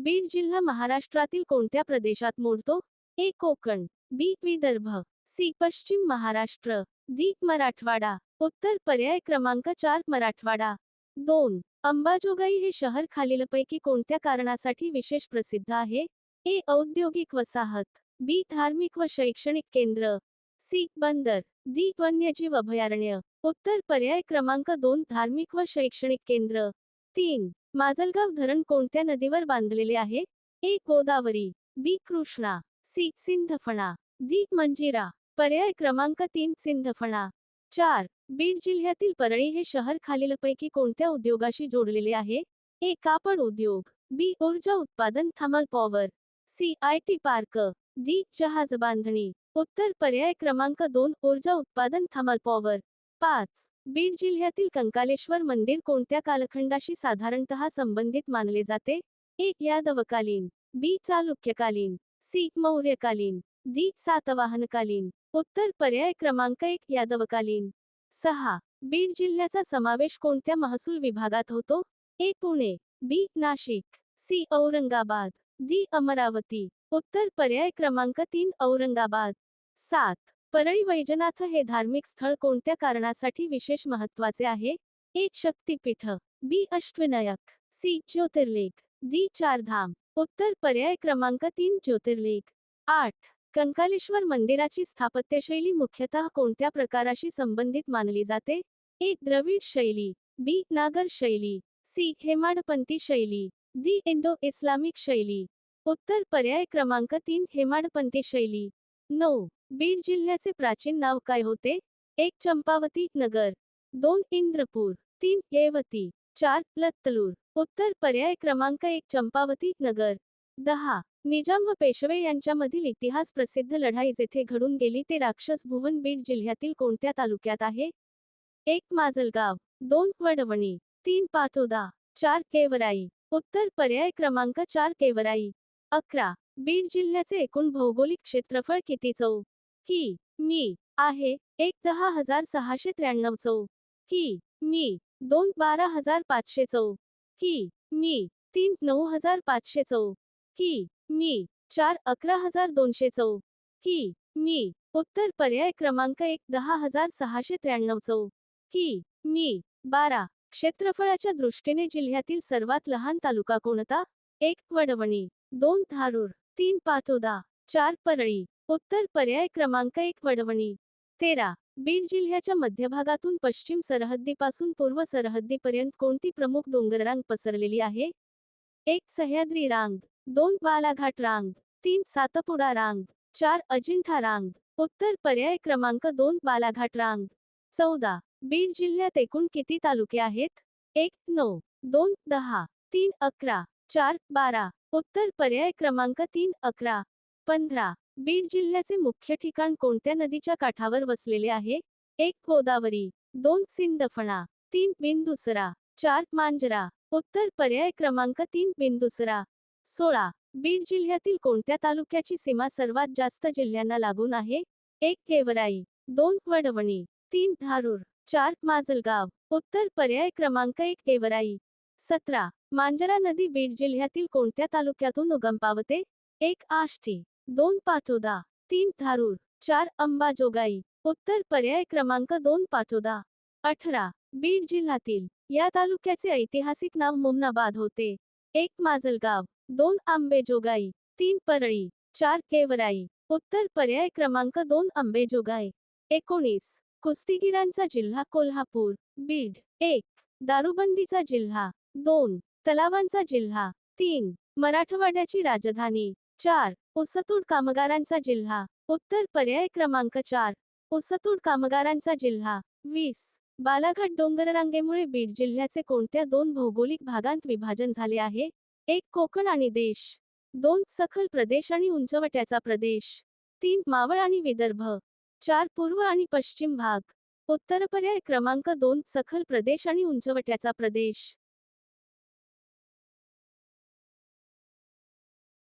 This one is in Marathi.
बीड जिल्हा महाराष्ट्रातील कोणत्या प्रदेशात मोडतो? ए. कोकण, बी. विदर्भ, सी. पश्चिम महाराष्ट्र, डी. मराठवाडा. उत्तर पर्याय क्रमांक 4 मराठवाडा. 2. अंबाजोगाई हे शहर खालीलपैकी कोणत्या कारणासाठी विशेष प्रसिद्ध आहे? ए. औद्योगिक वसाहत, बी. धार्मिक व शैक्षणिक केंद्र, सी. बंदर, डी. वन्यजीव अभयारण्य. उत्तर पर्याय क्रमांक 2 धार्मिक व शैक्षणिक केंद्र. 3. माजलगाव धरण कोणत्या नदीवर बांधलेले आहे? ए. गोदावरी, बी. कृष्णा, सी. सिंधफणा, डी. मंजिरा. पर्याय क्रमांक 3 सिंधफणा. 4. बीड जिल्ह्यातील परळी हे शहर खालीलपैकी कोणत्या उद्योगाशी जोडलेले आहे? ए. कापड उद्योग, बी. ऊर्जा उत्पादन thermal power, C. IT park, D. जहाज बांधणी. उत्तर पर्याय क्रमांक 2 ऊर्जा उत्पादन थर्मल पॉवर. 5. बीड जिल्ह्यातील कंकालेश्वर मंदिर कोणत्या कालखंडाशी साधारणतः संबंधित मानले जाते? ए. यादवकालीन, बी. चालुक्यकालीन, सी. मौर्यकालीन, डी. सातवाहनकालीन. उत्तर पर्याय क्रमांक 1 यादवकालीन. 6. बीड जिल्ह्याचा समावेश कोणत्या महसूल विभागात होतो? ए. पुणे, बी. नाशिक, सी. औरंगाबाद, डी. अमरावती. उत्तर पर्याय क्रमांक 3 औरंगाबाद. 7. परळी वैजनाथ हे धार्मिक स्थळ कोणत्या कारणासाठी विशेष महत्त्वाचे आहे? ए. शक्तिपीठ, बी. अष्टविनायक, सी. ज्योतिर्लिंग, डी. चारधाम. उत्तर पर्याय क्रमांक 3 ज्योतिर्लिंग. 8. कंकालेश्वर मंदिराची स्थापत्यशैली मुख्यतः कोणत्या प्रकाराशी संबंधित मानली जाते? ए. द्रविड शैली, बी. नागर शैली, सी. हेमाडपंती शैली, डी. इंडो इस्लामिक शैली. उत्तर पर्याय क्रमांक 3 हेमाडपंती शैली. 9. बीड जिल्ह्याचे प्राचीन नाव काय होते? 1. चंपावती नगर, 2. इंद्रपूर, 3. येवती, 4. लत्तलूर. उत्तर पर्याय क्रमांक 1 चंपावती नगर. 10. निजाम व पेशवे यांच्यामधील इतिहास प्रसिद्ध लढाई जेथे घडून गेली ते राक्षस भुवन बीड जिल्ह्यातील कोणत्या तालुक्यात आहे? 1. माजलगाव, 2. वडवणी, 3. पाटोदा, 4. केवराई. उत्तर पर्याय क्रमांक 4 केवराई. 11. बीड जिल्ह्याचे एकूण भौगोलिक क्षेत्रफळ किती चौ. कि. मी. आहे? 1. 10,693 चौ. कि. मी. 2. 12,500 चौ. कि. मी. 3. 9,500 चौ. कि. मी. 4. 11,200 चौ. कि. मी. उत्तर पर्याय क्रमांक 1 10,693 चौ. कि. मी. 12. क्षेत्रफळाच्या दृष्टीने जिल्ह्यातील सर्वात लहान तालुका कोणता? 1. वडवणी, 2. धारूर, 3. पाटोदा, 4. परळी. उत्तर पर्याय क्रमांक 1 वडवणी. 13. बीड जिल्ह्याच्या मध्यभागातून पश्चिम सरहद्दीपासून पूर्व सरहद्दीपर्यंत कोणती प्रमुख डोंगररांग पसरलेली आहे? 1. सह्याद्री रांग, 2. बालाघाट रांग, 3. सातपुडा रांग, 4. अजिंठा रांग. उत्तर पर्याय क्रमांक 2 बालाघाट रांग. 14. बीड जिल्ह्यात एकूण किती तालुके आहेत? 1. 9, 2. 10, 3. 11, 4. 12. उत्तर पर्याय क्रमांक 3 11. 15. बीड जिल्ह्याचे मुख्य ठिकाण कोणत्या नदीच्या काठावर वसलेले आहे? 1. गोदावरी, 2. सिंधफणा, 3. बिंदुसरा, 4. मांजरा. उत्तर पर्याय क्रमांक 3 बिंदुसरा. 16. बीड जिल्ह्यातील कोणत्या तालुक्याची सीमा सर्वात जास्त जिल्ह्यांना लागून आहे? 1. गेवराई, 2. वडवणी, 3. धारूर, 4. माजलगाव. उत्तर पर्याय क्रमांक 1 गेवराई. 17. मांजरा नदी बीड जिल्ह्यातील कोणत्या तालुक्यातून उगम पावते? 1. आष्टी, 2. पाटोदा, 3. धारूर, 4. अंबाजोगाई. उत्तर पर्याय क्रमांक 2 पाटोदा. 18. बीड जिल्ह्यातील या तालुक्याचे ऐतिहासिक नाव मुमनाबाद होते. 1. माजलगाव, 2. आंबेजोगाई, 3. परळी, 4. गेवराई. उत्तर पर्याय क्रमांक 2 आंबेजोगाई. 19. कुस्तीगीरांचा जिल्हा कोल्हापूर. बीड. 1. दारूबंदीचा जिल्हा, 2. तलावांचा जिल्हा, 3. मराठवाड्याची राजधानी, 4. ऊसतोड कामगारांचा जिल्हा. उत्तर पर्याय क्रमांक 4 ऊसतोड कामगारांचा जिल्हा. 20. बालाघाट डोंगररांगेमुळे बीड जिल्ह्याचे कोणत्या 2 भौगोलिक भागांत विभाजन झाले आहे? 1. कोकण आणि देश, 2. सखल प्रदेश आणि उंचवट्याचा प्रदेश, 3. मावळ आणि विदर्भ, 4. पूर्व आणि पश्चिम भाग. उत्तर पर्याय क्रमांक 2 सखल प्रदेश आणि उंचवट्याचा प्रदेश.